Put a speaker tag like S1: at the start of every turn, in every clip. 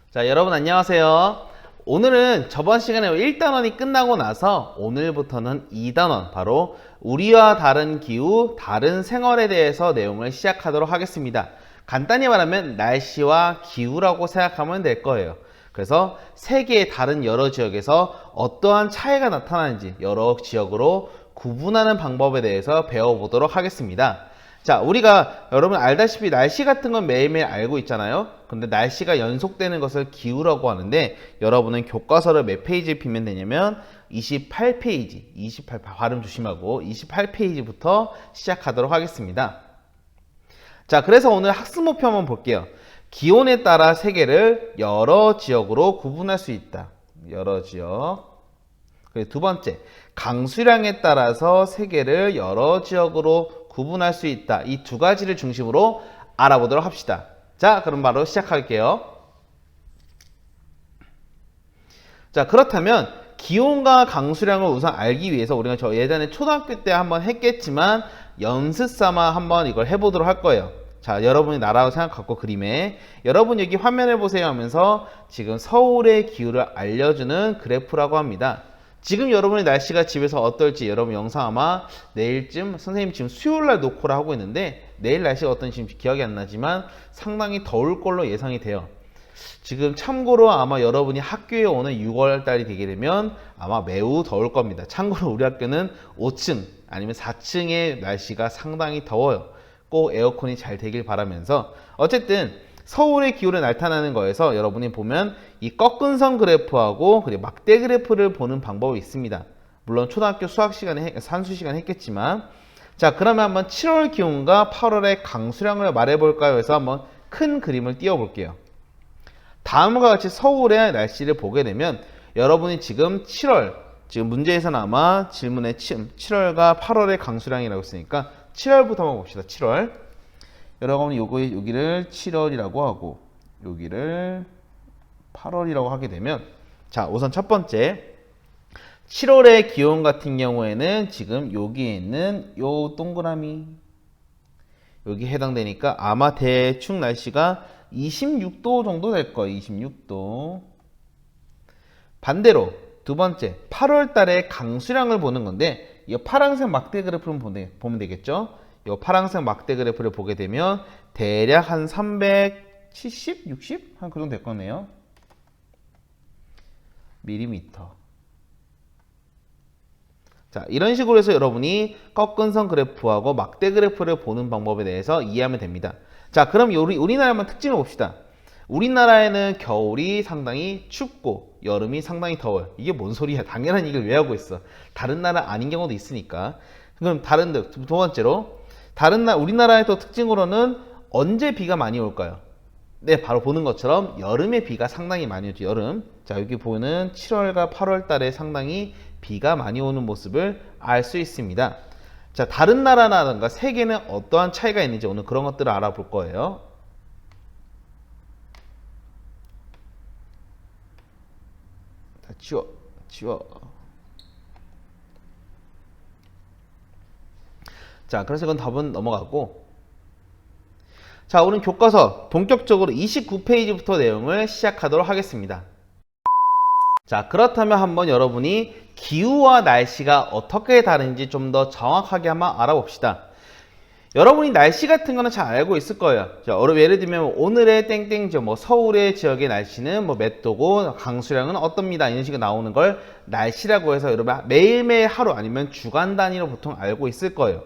S1: 자, 여러분 안녕하세요. 오늘은 저번 시간에 1단원이 끝나고 나서 오늘부터는 2단원, 바로 우리와 다른 기후, 다른 생활에 대해서 내용을 시작하도록 하겠습니다. 간단히 말하면 날씨와 기후라고 생각하면 될 거예요. 그래서 세계의 다른 여러 지역에서 어떠한 차이가 나타나는지 여러 지역으로 구분하는 방법에 대해서 배워보도록 하겠습니다. 자, 우리가 여러분 알다시피 날씨 같은 건 매일매일 알고 있잖아요. 근데 날씨가 연속되는 것을 기후라고 하는데, 여러분은 교과서를 몇 페이지에 피면 되냐면 28페이지, 28 발음 조심하고 28페이지부터 시작하도록 하겠습니다. 자, 그래서 오늘 학습 목표 한번 볼게요. 기온에 따라 세계를 여러 지역으로 구분할 수 있다. 여러 지역. 그리고 두 번째, 강수량에 따라서 세계를 여러 지역으로 구분할 수 있다. 이 두 가지를 중심으로 알아보도록 합시다. 자, 그럼 바로 시작할게요. 자, 그렇다면 기온과 강수량을 우선 알기 위해서 우리가 저 예전에 초등학교 때 한번 했겠지만 연습 삼아 한번 이걸 해보도록 할 거예요. 자, 여러분이 나라고 생각하고 그림에 여러분 여기 화면을 보세요 하면서 지금 서울의 기후를 알려주는 그래프라고 합니다. 지금 여러분의 날씨가 집에서 어떨지 여러분 영상 아마 내일쯤, 선생님 지금 수요일날 녹화를 하고 있는데 내일 날씨가 어떤지 지금 기억이 안 나지만 상당히 더울 걸로 예상이 돼요. 지금 참고로 아마 여러분이 학교에 오는 6월 달이 되게 되면 아마 매우 더울 겁니다. 참고로 우리 학교는 5층 아니면 4층의 날씨가 상당히 더워요. 꼭 에어컨이 잘 되길 바라면서, 어쨌든 서울의 기후를 나타내는 거에서 여러분이 보면 이 꺾은 선 그래프하고 그리고 막대 그래프를 보는 방법이 있습니다. 물론 초등학교 수학 시간에 산수 시간에 했겠지만, 자, 그러면 한번 7월 기온과 8월의 강수량을 말해 볼까요 해서 한번 큰 그림을 띄워 볼게요. 다음과 같이 서울의 날씨를 보게 되면 여러분이 지금 7월, 지금 문제에서는 아마 질문에 7월과 8월의 강수량이라고 했으니까 7월부터 한번 봅시다. 7월. 여러분이 여기를 7월이라고 하고 여기를 8월이라고 하게 되면, 자, 우선 첫 번째 7월의 기온 같은 경우에는 지금 여기에 있는 요 동그라미 여기 해당되니까 아마 대충 날씨가 26도 정도 될 거예요. 26도. 반대로 두 번째 8월 달에 강수량을 보는 건데, 이 파란색 막대 그래프를 보면 되겠죠. 이 파란색 막대 그래프를 보게 되면 대략 한 370, 60? 한 그 정도 될 거네요. 밀리미터. 자, 이런 식으로 해서 여러분이 꺾은 선 그래프하고 막대 그래프를 보는 방법에 대해서 이해하면 됩니다. 자, 그럼 우리나라 한번 특징을 봅시다. 우리나라에는 겨울이 상당히 춥고 여름이 상당히 더워요. 이게 뭔 소리야? 당연한 얘기를 왜 하고 있어? 다른 나라 아닌 경우도 있으니까. 그럼 두 번째로 우리나라의 또 특징으로는 언제 비가 많이 올까요? 네, 바로 보는 것처럼 여름에 비가 상당히 많이 오죠. 여름. 자, 여기 보는 7월과 8월 달에 상당히 비가 많이 오는 모습을 알 수 있습니다. 자, 다른 나라라든가 세계는 어떠한 차이가 있는지 오늘 그런 것들을 알아볼 거예요. 자, 지워. 자, 그래서 이건 답은 넘어가고, 자, 오늘 교과서 본격적으로 29페이지부터 내용을 시작하도록 하겠습니다. 자, 그렇다면 한번 여러분이 기후와 날씨가 어떻게 다른지 좀 더 정확하게 한번 알아봅시다. 여러분이 날씨 같은 거는 잘 알고 있을 거예요. 자, 예를 들면 오늘의 땡땡 뭐 서울의 지역의 날씨는 뭐 몇 도고 강수량은 어떻습니다. 이런 식으로 나오는 걸 날씨라고 해서 여러분 매일매일 하루 아니면 주간 단위로 보통 알고 있을 거예요.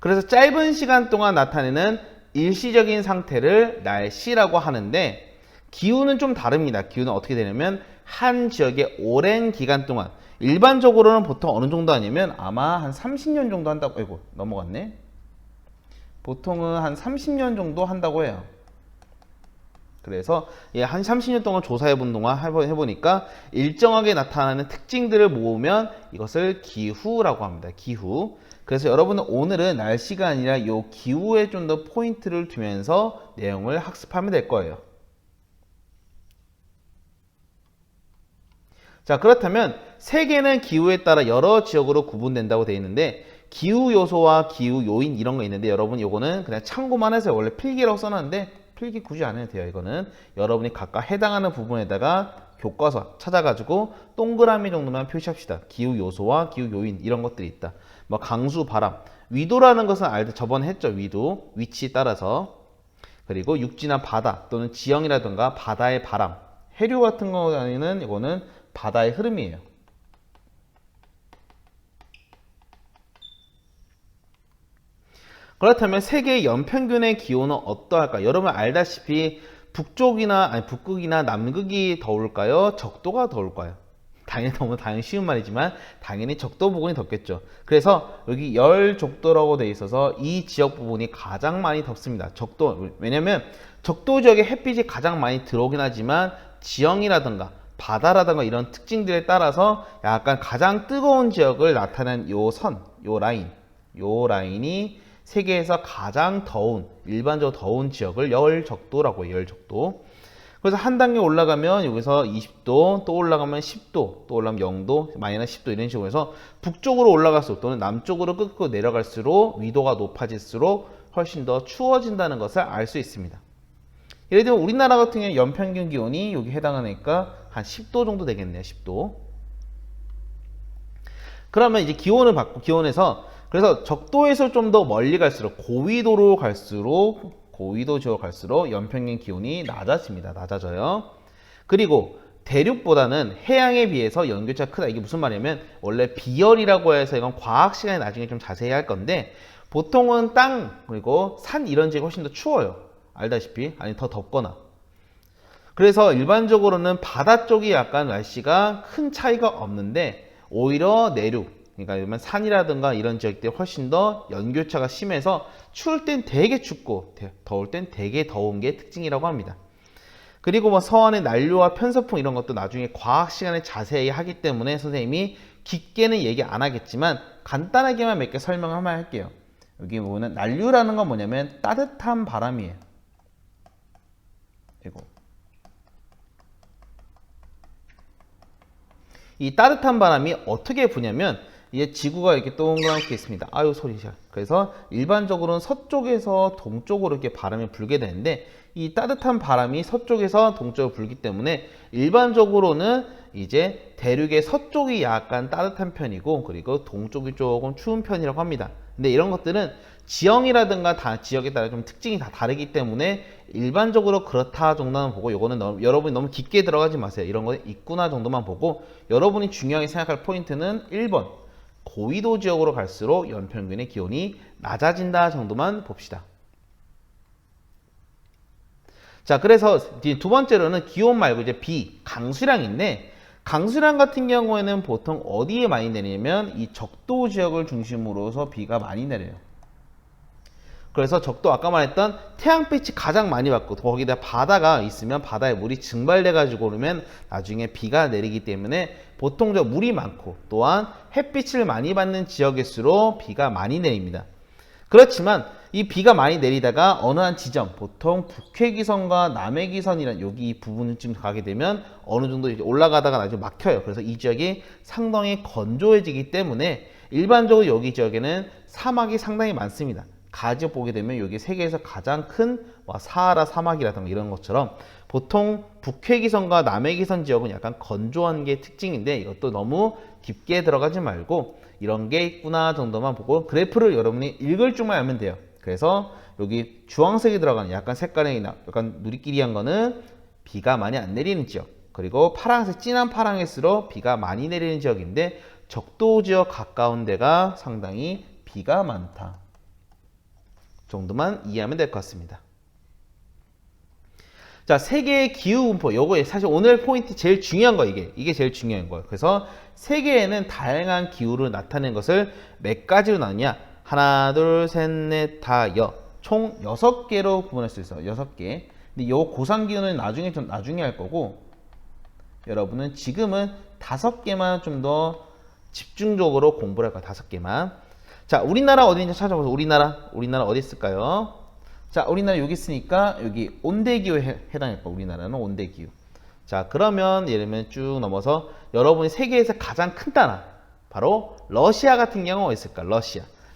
S1: 그래서 짧은 시간 동안 나타내는 일시적인 상태를 날씨라고 하는데, 기후는 좀 다릅니다. 기후는 어떻게 되냐면 한 지역의 오랜 기간 동안, 일반적으로는 보통 어느 정도 하냐면 아마 한 30년 정도 한다고, 아이고 넘어갔네. 보통은 한 30년 정도 한다고 해요. 그래서 한 30년 동안 조사해본 동안 해보니까 일정하게 나타나는 특징들을 모으면 이것을 기후라고 합니다. 기후. 그래서 여러분은 오늘은 날씨가 아니라 이 기후에 좀 더 포인트를 두면서 내용을 학습하면 될 거예요. 자, 그렇다면 세계는 기후에 따라 여러 지역으로 구분된다고 되어 있는데, 기후 요소와 기후 요인 이런 거 있는데 여러분 요거는 그냥 참고만 해서 원래 필기라고 써놨는데 필기 굳이 안 해도 돼요. 이거는 여러분이 각각 해당하는 부분에다가 교과서 찾아가지고 동그라미 정도만 표시합시다. 기후 요소와 기후 요인 이런 것들이 있다. 뭐 강수, 바람, 위도라는 것은 저번에 했죠. 위도, 위치 따라서. 그리고 육지나 바다 또는 지형이라든가 바다의 바람, 해류 같은 경우에는 이거는 바다의 흐름이에요. 그렇다면 세계의 연평균의 기온은 어떠할까? 여러분 알다시피 북극이나 남극이 더울까요? 적도가 더울까요? 당연히 쉬운 말이지만 당연히 적도 부분이 덥겠죠. 그래서 여기 열적도라고 돼 있어서 이 지역 부분이 가장 많이 덥습니다. 적도, 왜냐면 적도 지역에 햇빛이 가장 많이 들어오긴 하지만 지형이라든가 바다라든가 이런 특징들에 따라서 약간 가장 뜨거운 지역을 나타낸 요 라인이 세계에서 가장 더운, 일반적으로 더운 지역을 열적도라고 해요. 열적도. 그래서 한 단계 올라가면 여기서 20도, 또 올라가면 10도, 또 올라가면 0도, 마이너스 10도 이런 식으로 해서 북쪽으로 올라갈수록 또는 남쪽으로 끄고 내려갈수록 위도가 높아질수록 훨씬 더 추워진다는 것을 알 수 있습니다. 예를 들면 우리나라 같은 경우에 연평균 기온이 여기 해당하니까 한 10도 정도 되겠네요. 10도. 그러면 이제 기온을 받고 기온에서 그래서 적도에서 좀 더 멀리 갈수록 고위도 지역으로 갈수록 연평균 기온이 낮아져요. 그리고 대륙보다는 해양에 비해서 연교차가 크다. 이게 무슨 말이냐면 원래 비열이라고 해서 이건 과학 시간에 나중에 좀 자세히 할 건데 보통은 땅 그리고 산 이런 지역이 훨씬 더 추워요. 알다시피 아니 더 덥거나. 그래서 일반적으로는 바다 쪽이 약간 날씨가 큰 차이가 없는데 오히려 내륙 그러니까 산이라든가 이런 지역들이 훨씬 더 연교차가 심해서 추울 땐 되게 춥고 더울 땐 되게 더운 게 특징이라고 합니다. 그리고 뭐 서안의 난류와 편서풍 이런 것도 나중에 과학 시간에 자세히 하기 때문에 선생님이 깊게는 얘기 안 하겠지만 간단하게만 몇 개 설명을 한번 할게요. 여기 보면 난류라는 건 뭐냐면 따뜻한 바람이에요. 이 따뜻한 바람이 어떻게 부냐면 이게 지구가 이렇게 동그랗게 있습니다. 아유 소리야. 그래서 일반적으로는 서쪽에서 동쪽으로 이렇게 바람이 불게 되는데 이 따뜻한 바람이 서쪽에서 동쪽으로 불기 때문에 일반적으로는 이제 대륙의 서쪽이 약간 따뜻한 편이고 그리고 동쪽이 조금 추운 편이라고 합니다. 근데 이런 것들은 지형이라든가 지역에 따라 좀 특징이 다 다르기 때문에 일반적으로 그렇다 정도만 보고 요거는 여러분이 너무 깊게 들어가지 마세요. 이런 거 있구나 정도만 보고 여러분이 중요하게 생각할 포인트는 1번 고위도 지역으로 갈수록 연평균의 기온이 낮아진다 정도만 봅시다. 자, 그래서 두 번째로는 기온 말고 이제 강수량인데 강수량 같은 경우에는 보통 어디에 많이 내리냐면 이 적도 지역을 중심으로서 비가 많이 내려요. 그래서 적도 아까 말했던 태양빛이 가장 많이 받고 거기다 바다가 있으면 바다에 물이 증발돼 가지고 오르면 나중에 비가 내리기 때문에 보통 물이 많고 또한 햇빛을 많이 받는 지역일수록 비가 많이 내립니다. 그렇지만 이 비가 많이 내리다가 어느 한 지점 보통 북해기선과 남해기선이란 여기 이 부분쯤 가게 되면 어느 정도 이제 올라가다가 나중에 막혀요. 그래서 이 지역이 상당히 건조해지기 때문에 일반적으로 여기 지역에는 사막이 상당히 많습니다. 가지역 보게 되면 여기 세계에서 가장 큰 사하라 사막이라든가 이런 것처럼 보통 북해기선과 남해기선 지역은 약간 건조한 게 특징인데 이것도 너무 깊게 들어가지 말고 이런 게 있구나 정도만 보고 그래프를 여러분이 읽을 줄만 알면 돼요. 그래서 여기 주황색이 들어가는 약간 색깔이 약간 누리끼리한 거는 비가 많이 안 내리는 지역, 그리고 파란색 진한 파랑일수록 비가 많이 내리는 지역인데 적도 지역 가까운 데가 상당히 비가 많다 정도만 이해하면 될 것 같습니다. 자, 세계의 기후 분포. 요거 사실 오늘 포인트 제일 중요한 거 이게 제일 중요한 거예요. 그래서 세계에는 다양한 기후를 나타내는 것을 몇 가지로 나누냐? 하나, 둘, 셋, 넷, 다, 총 6개로 구분할 수 있어요. 6개. 근데 요 고상 기후는 나중에 할 거고 여러분은 지금은 5개만 좀 더 집중적으로 공부를 할 거예요. 5개만. 자, 우리나라 어디 있는지 찾아보세요. 우리나라 어디 있을까요? 자, 우리나라 여기 있으니까 여기 온대기후에 해당할 거예요. 우리나라는 온대기후. 자, 그러면 예를 들면 쭉 넘어서 여러분이 세계에서 가장 큰 나라 바로 러시아 같은 경우는 어디 있을까?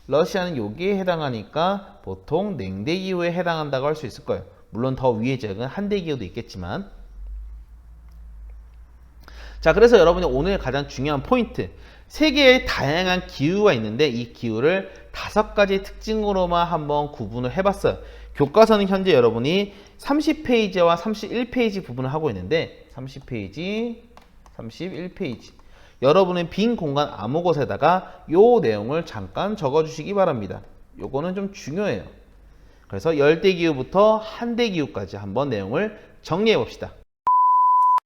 S1: 러시아는 여기에 해당하니까 보통 냉대기후에 해당한다고 할 수 있을 거예요. 물론 더 위의 지역은 한대 기후도 있겠지만. 자, 그래서 여러분이 오늘 가장 중요한 포인트, 세계의 다양한 기후가 있는데 이 기후를 5가지 특징으로만 한번 구분을 해봤어요. 교과서는 현재 여러분이 30페이지와 31페이지 부분을 하고 있는데 30페이지, 31페이지 여러분의 빈 공간 아무 곳에다가 요 내용을 잠깐 적어주시기 바랍니다. 요거는 좀 중요해요. 그래서 열대기후부터 한대기후까지 한번 내용을 정리해 봅시다.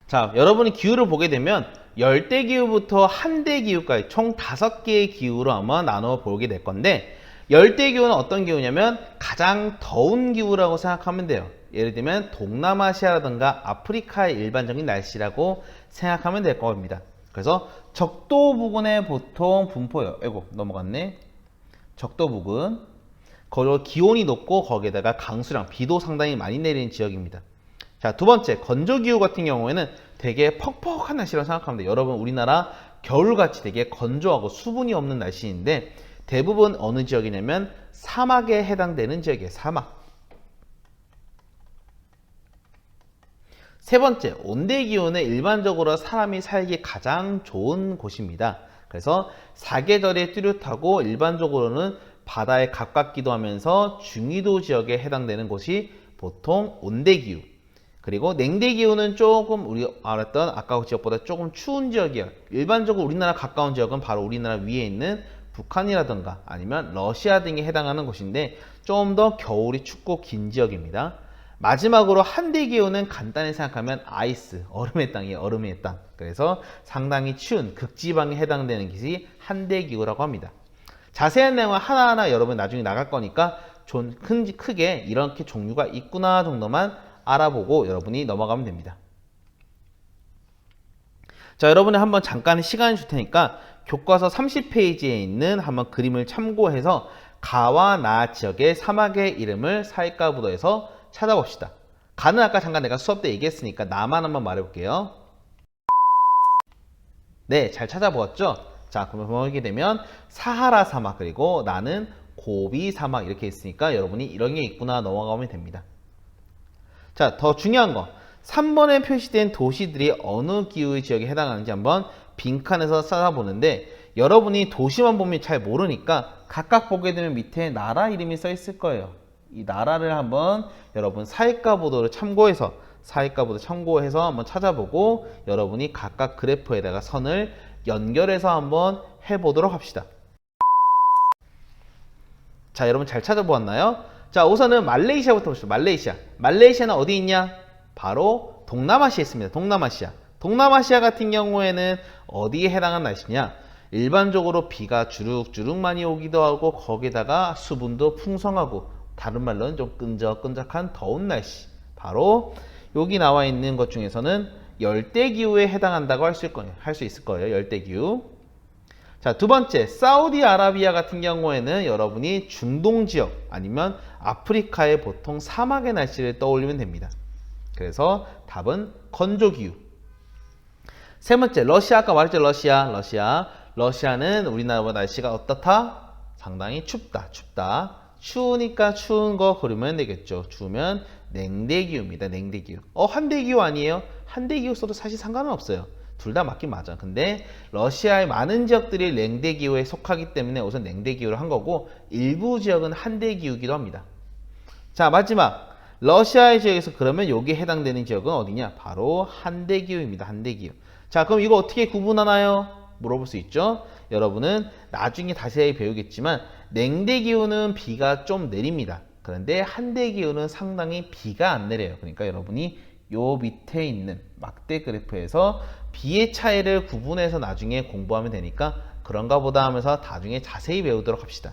S1: 자, 여러분이 기후를 보게 되면 열대기후부터 한대기후까지 총 5개의 기후로 한번 나눠 보게 될 건데, 열대기후는 어떤 기후냐면 가장 더운 기후라고 생각하면 돼요. 예를 들면 동남아시아라든가 아프리카의 일반적인 날씨라고 생각하면 될 겁니다. 그래서 적도 부근에 보통 분포요. 아이고 넘어갔네. 적도 부근, 거기서 기온이 높고 거기에다가 강수량, 비도 상당히 많이 내리는 지역입니다. 자, 두 번째, 건조기후 같은 경우에는 되게 퍽퍽한 날씨라고 생각하면 돼요. 여러분, 우리나라 겨울같이 되게 건조하고 수분이 없는 날씨인데 대부분 어느 지역이냐면 사막에 해당되는 지역이에요. 사막. 세 번째, 온대기후는 일반적으로 사람이 살기 가장 좋은 곳입니다. 그래서 사계절이 뚜렷하고 일반적으로는 바다에 가깝기도 하면서 중위도 지역에 해당되는 곳이 보통 온대기후. 그리고 냉대기후는 조금 우리 알았던 아까 지역보다 조금 추운 지역이에요. 일반적으로 우리나라 가까운 지역은 바로 우리나라 위에 있는 북한이라든가 아니면 러시아 등에 해당하는 곳인데 좀 더 겨울이 춥고 긴 지역입니다. 마지막으로 한대기후는 간단히 생각하면 아이스, 얼음의 땅이에요. 얼음의 땅. 그래서 상당히 추운 극지방에 해당되는 것이 한대기후라고 합니다. 자세한 내용은 하나하나 여러분 나중에 나갈 거니까 좀 크게 이렇게 종류가 있구나 정도만 알아보고 여러분이 넘어가면 됩니다. 자, 여러분이 한번 잠깐 시간을 줄 테니까 교과서 30페이지에 있는 한번 그림을 참고해서 가와 나 지역의 사막의 이름을 사이가부도에서 찾아봅시다. 가는 아까 잠깐 내가 수업 때 얘기했으니까 나만 한번 말해볼게요. 네, 잘 찾아보았죠? 자, 그러면 보게 되면 사하라 사막 그리고 나는 고비 사막 이렇게 있으니까 여러분이 이런 게 있구나 넘어가면 됩니다. 자, 더 중요한 거 3번에 표시된 도시들이 어느 기후의 지역에 해당하는지 한번 빈칸에서 찾아보는데 여러분이 도시만 보면 잘 모르니까 각각 보게 되면 밑에 나라 이름이 써 있을 거예요. 이 나라를 한번 여러분 사이가보도를 참고해서 한번 찾아보고 여러분이 각각 그래프에다가 선을 연결해서 한번 해보도록 합시다. 자, 여러분 잘 찾아보았나요? 자, 우선은 말레이시아부터 봅시다. 말레이시아는 어디 있냐? 바로 동남아시아에 있습니다. 동남아시아 같은 경우에는 어디에 해당하는 날씨냐? 일반적으로 비가 주룩주룩 많이 오기도 하고 거기다가 수분도 풍성하고 다른 말로는 좀 끈적끈적한 더운 날씨. 바로 여기 나와 있는 것 중에서는 열대기후에 해당한다고 할 수 있을 거예요. 열대기후. 자, 두 번째, 사우디아라비아 같은 경우에는 여러분이 중동 지역 아니면 아프리카의 보통 사막의 날씨를 떠올리면 됩니다. 그래서 답은 건조기후. 세 번째, 러시아. 아까 말했죠, 러시아는 우리나라보다 날씨가 어떻다? 상당히 춥다. 추우니까 추운 거 고르면 되겠죠. 추우면 냉대기후입니다. 냉대기후. 한대기후 아니에요? 한대기후 써도 사실 상관은 없어요. 둘 다 맞긴 맞아. 근데 러시아의 많은 지역들이 냉대기후에 속하기 때문에 우선 냉대기후를 한 거고 일부 지역은 한대기후이기도 합니다. 자, 마지막 러시아의 지역에서 그러면 여기에 해당되는 지역은 어디냐? 바로 한대기후입니다. 한대기후. 자, 그럼 이거 어떻게 구분하나요? 물어볼 수 있죠. 여러분은 나중에 다시 배우겠지만 냉대기후는 비가 좀 내립니다. 그런데 한대기후는 상당히 비가 안 내려요. 그러니까 여러분이 요 밑에 있는 막대 그래프에서 비의 차이를 구분해서 나중에 공부하면 되니까 그런가 보다 하면서 나중에 자세히 배우도록 합시다.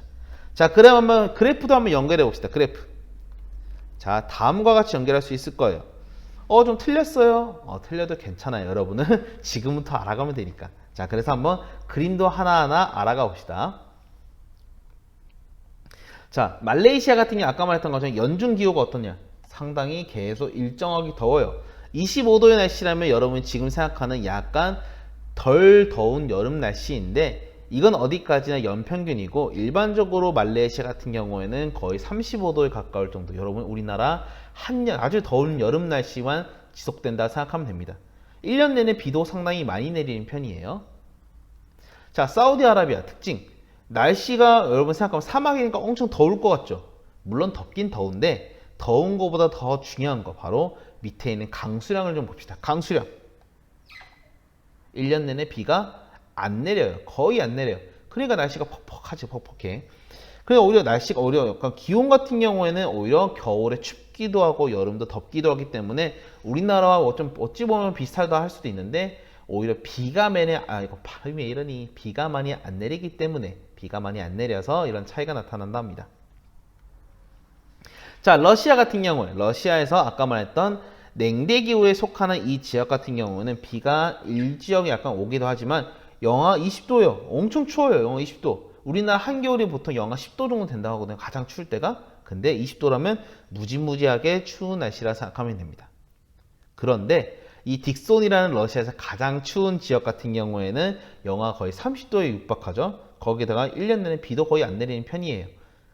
S1: 자, 그럼 한번 그래프도 한번 연결해 봅시다. 그래프. 자, 다음과 같이 연결할 수 있을 거예요. 좀 틀렸어요. 틀려도 괜찮아요. 여러분은 지금부터 알아가면 되니까. 자, 그래서 한번 그림도 하나하나 알아가 봅시다. 자, 말레이시아 같은 경우 아까 말했던 것처럼 연중 기후가 어떠냐? 상당히 계속 일정하게 더워요. 25도의 날씨라면 여러분이 지금 생각하는 약간 덜 더운 여름 날씨인데 이건 어디까지나 연평균이고 일반적으로 말레이시아 같은 경우에는 거의 35도에 가까울 정도. 여러분 우리나라 한년 아주 더운 여름 날씨만 지속된다 생각하면 됩니다. 1년 내내 비도 상당히 많이 내리는 편이에요. 자, 사우디아라비아 특징. 날씨가 여러분 생각하면 사막이니까 엄청 더울 것 같죠? 물론 덥긴 더운데 더운 것보다 더 중요한 거 바로 밑에 있는 강수량을 좀 봅시다. 강수량. 1년 내내 비가 안 내려요. 거의 안 내려요. 그러니까 날씨가 퍽퍽하지, 퍽퍽해. 그래서 오히려 날씨가 오히려 약간 기온 같은 경우에는 오히려 겨울에 춥기도 하고 여름도 덥기도 하기 때문에 우리나라와 좀 어찌 보면 비슷하다 할 수도 있는데 오히려 비가 매네, 이거 발음이 왜 이러니? 비가 많이 안 내리기 때문에 비가 많이 안 내려서 이런 차이가 나타난답니다. 자, 러시아 같은 경우에 러시아에서 아까 말했던 냉대기후에 속하는 이 지역 같은 경우는 비가 일지역에 약간 오기도 하지만 영하 20도요. 엄청 추워요. 영하 20도. 우리나라 한겨울이 보통 영하 10도 정도 된다고 하거든요. 가장 추울 때가. 근데 20도라면 무지무지하게 추운 날씨라 생각하면 됩니다. 그런데 이 딕손이라는 러시아에서 가장 추운 지역 같은 경우에는 영하 거의 30도에 육박하죠. 거기다가 1년 내내 비도 거의 안 내리는 편이에요.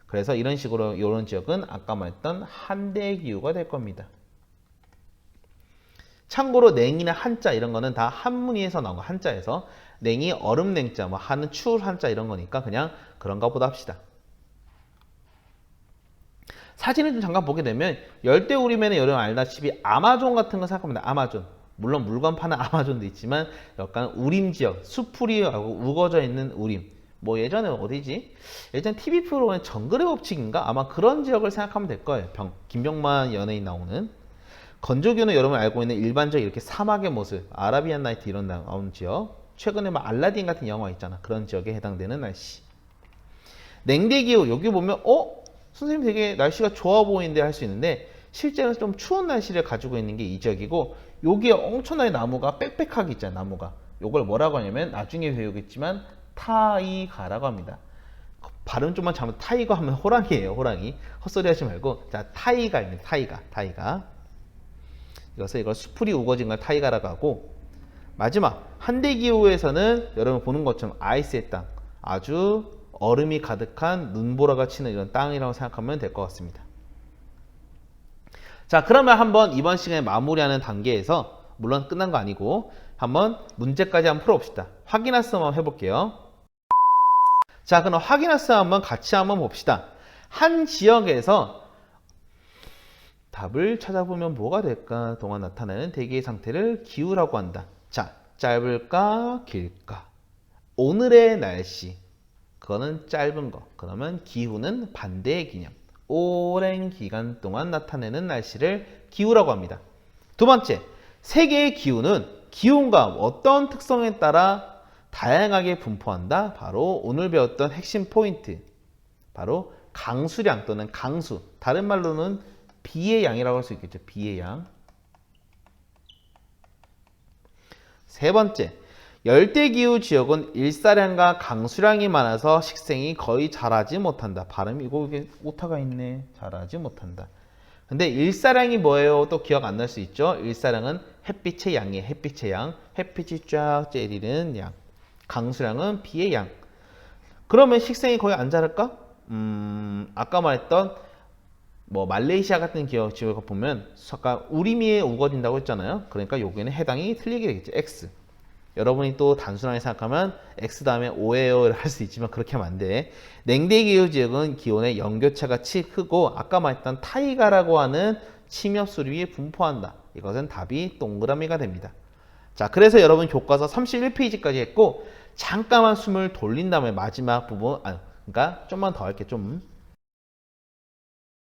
S1: 그래서 이런 식으로 이런 지역은 아까 말했던 한대기후가 될 겁니다. 참고로 냉이나 한자 이런 거는 다 한문위에서 나온 거, 한자에서. 냉이 얼음 냉자, 뭐 한은 추울 한자 이런 거니까 그냥 그런가 보다 합시다. 사진을 좀 잠깐 보게 되면 열대우림에는 여러분 알다시피 아마존 같은 거 생각합니다. 아마존. 물론 물건 파는 아마존도 있지만 약간 우림 지역, 수풀이 우거져 있는 우림. 뭐 예전에 어디지? 예전 TV 프로그램 정글의 법칙인가? 아마 그런 지역을 생각하면 될 거예요. 김병만 연예인 나오는. 건조기는 여러분 알고 있는 일반적 이렇게 사막의 모습, 아라비안 나이트 이런 나오는 지역. 최근에 막 알라딘 같은 영화 있잖아. 그런 지역에 해당되는 날씨. 냉대기후 여기 보면 선생님 되게 날씨가 좋아 보이는데 할 수 있는데 실제로 좀 추운 날씨를 가지고 있는 게 이 지역이고 여기에 엄청나게 나무가 빽빽하게 있잖아. 나무가. 요걸 뭐라고 하냐면 나중에 배우겠지만 타이가라고 합니다. 발음 좀만 잘못 타이거 하면 호랑이에요. 호랑이. 헛소리 하지 말고 자 타이가입니다. 타이가. 이걸 수풀이 우거진 걸 타이가라고 하고 마지막 한대기후에서는 여러분 보는 것처럼 아이스의 땅, 아주 얼음이 가득한 눈보라가 치는 이런 땅이라고 생각하면 될 것 같습니다. 자, 그러면 한번 이번 시간에 마무리하는 단계에서 물론 끝난 거 아니고 한번 문제까지 한번 풀어봅시다. 확인할 수 한번 해볼게요. 자, 그럼 확인할 수 한번 같이 한번 봅시다. 한 지역에서 답을 찾아보면 뭐가 될까? 동안 나타나는 대기의 상태를 기후라고 한다. 자, 짧을까? 길까? 오늘의 날씨. 그거는 짧은 거. 그러면 기후는 반대의 개념. 오랜 기간 동안 나타내는 날씨를 기후라고 합니다. 두 번째, 세계의 기후는 기온과 어떤 특성에 따라 다양하게 분포한다. 바로 오늘 배웠던 핵심 포인트. 바로 강수량 또는 강수. 다른 말로는 비의 양이라고 할 수 있겠죠. 비의 양. 세 번째, 열대기후 지역은 일사량과 강수량이 많아서 식생이 거의 자라지 못한다. 발음이 이게 오타가 있네. 자라지 못한다. 근데 일사량이 뭐예요? 또 기억 안 날 수 있죠? 일사량은 햇빛의 양이에요. 햇빛의 양. 햇빛이 쫙 쬐리는 양. 강수량은 비의 양. 그러면 식생이 거의 안 자랄까? 아까 말했던 말레이시아 같은 지역을 보면 아까 우리미에 우거진다고 했잖아요. 그러니까 여기는 해당이 틀리게 되겠죠. X. 여러분이 또 단순하게 생각하면 X 다음에 O예요 할 수 있지만 그렇게 하면 안 돼. 냉대기후 지역은 기온의 연교차가 크고 아까 말했던 타이가라고 하는 침엽수림이 분포한다. 이것은 답이 동그라미가 됩니다. 자, 그래서 여러분 교과서 31페이지까지 했고 잠깐만 숨을 돌린 다음에 마지막 부분 그러니까 좀만 더 할게 좀.